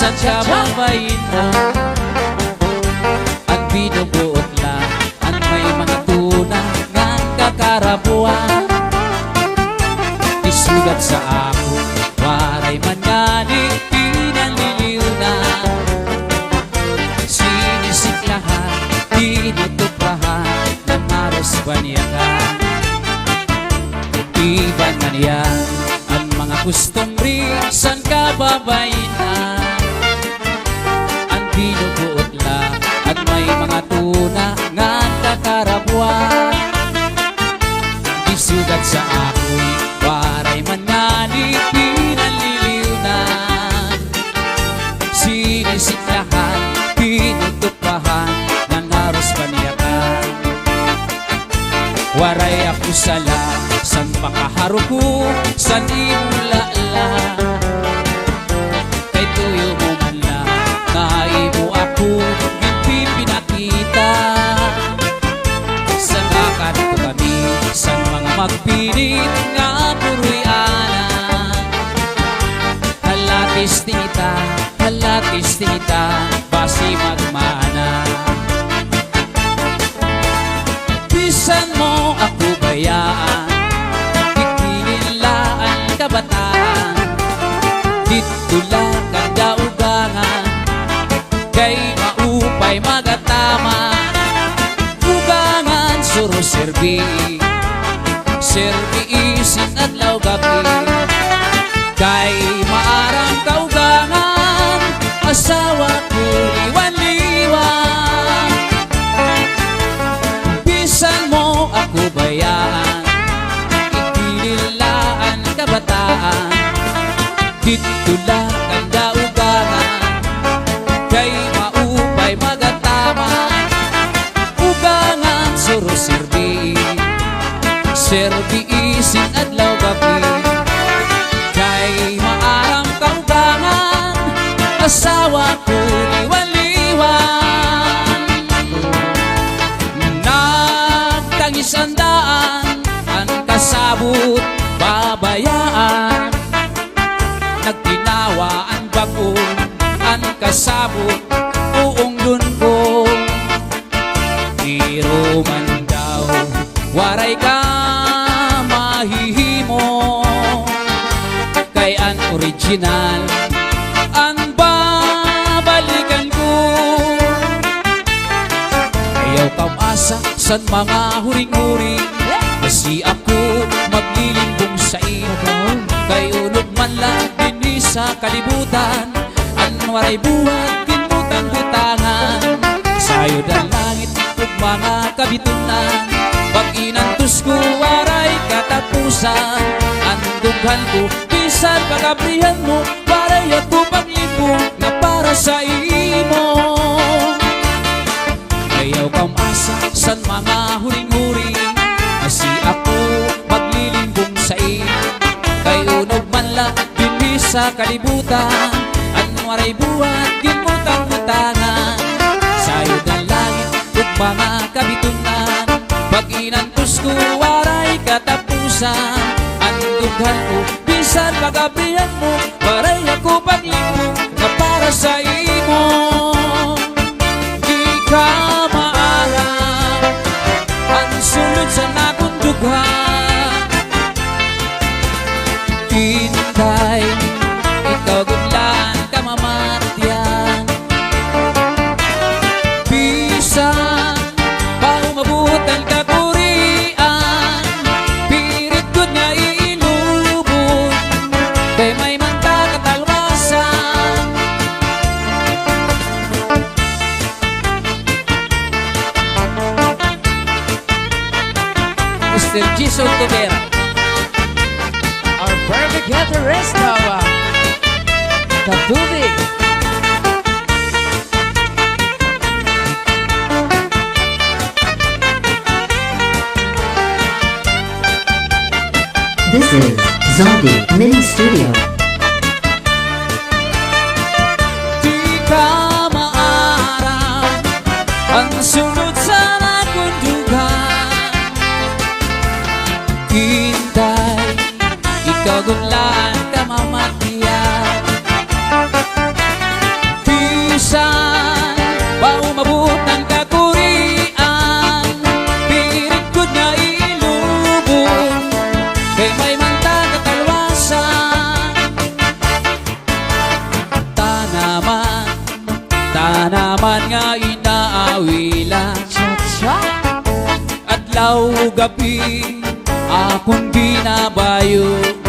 Saan ka babayin na? Ang binubuot lang ang may mga tuna ng kakarabuan. Isugat sa ako, waray man nganing pinaliliw na. Sinisiklahan, tinutuprahan ng aros banyakan. Iba na niya ang mga gustong rin. Saan ka babayin na? Ang binubuot lang at may mga tuna nga kakarabuan. Isugat sa ako'y waray man nganing pinaliliw na. Sinisiklahan, tinutupahan ng aros paniyakan. Waray ako sala, san pakaharo ko, san imulala. Kay tuyo mo man lang, naibo ako, hindi pinakita. San makanto kami, san mga magpilit nga puroy ana. Halatis tinita, basi magmana. Bisan mo ako bayaan, ikinilaan kabataan. Dito lang ang daugangan, kay maupay magatama. Ugangan suro serbi, serbi isin at law gabi. Kay maarang kaugangan, asawa ko liwan-liwan. Bisan mo ako bayaan, ikinilaan kabataan. Dito lang ang daugangan, kay maupay magatama. Ugangan suro serbi, serbi isin adlaw gabi. Kay maarang kaugangan, asawa ko liwan-liwan. Nagtangis ang daan, ang kasabot babayaan. Nagtinawa ang bagong, ang kasabot uong lungo. Pero man daw, waray ka mahihimo. Kay ang original, ang babalikan ko. Ayaw kamasa san mga huring-huring, kasi ako maglilimbong sa iyo. Kay unog man lang din sa kalibutan, ang waray buhat kinutang butangan. Sayod ang langit ug mga kabitunan, pag inantos ko waray katapusan. Ang dughan ko bisan pagabrihan mo, waray ako paglibong na para sa imo. Ayaw kamasa san mga huring-huring, kasi ako maglilimbong sa iyo. Kay unog man lang din sa kalibutan, ang waray buhat ginutang-butangan. Sayod ang langit ug mga kabitunan, pag inantos ko waray katapusan. Ang dughan ko bisan pagabrihan mo, waray ako paglibong na para sa imo. Di ka maarang ang sulod sa nakong dughan. Hintay, ikaw gudlan ka mamatyan. Bisan pa umabutan ka kurian, pirit gud nga iilubog, kay may manta katalwasan. Mr. Jason Tobera, our perfect guitarist of Katubig. This is Zombie Mini Studio. Di ka maarang ang sunod sa nakong dugan. Hintay, ikaw gudlan ka mamatyan. bisan ba umabot ng kakurian, pilit ko na ilubog kay may manta katalwasan. Tanaman nga inaawila, adlaw gabi akong binabayo.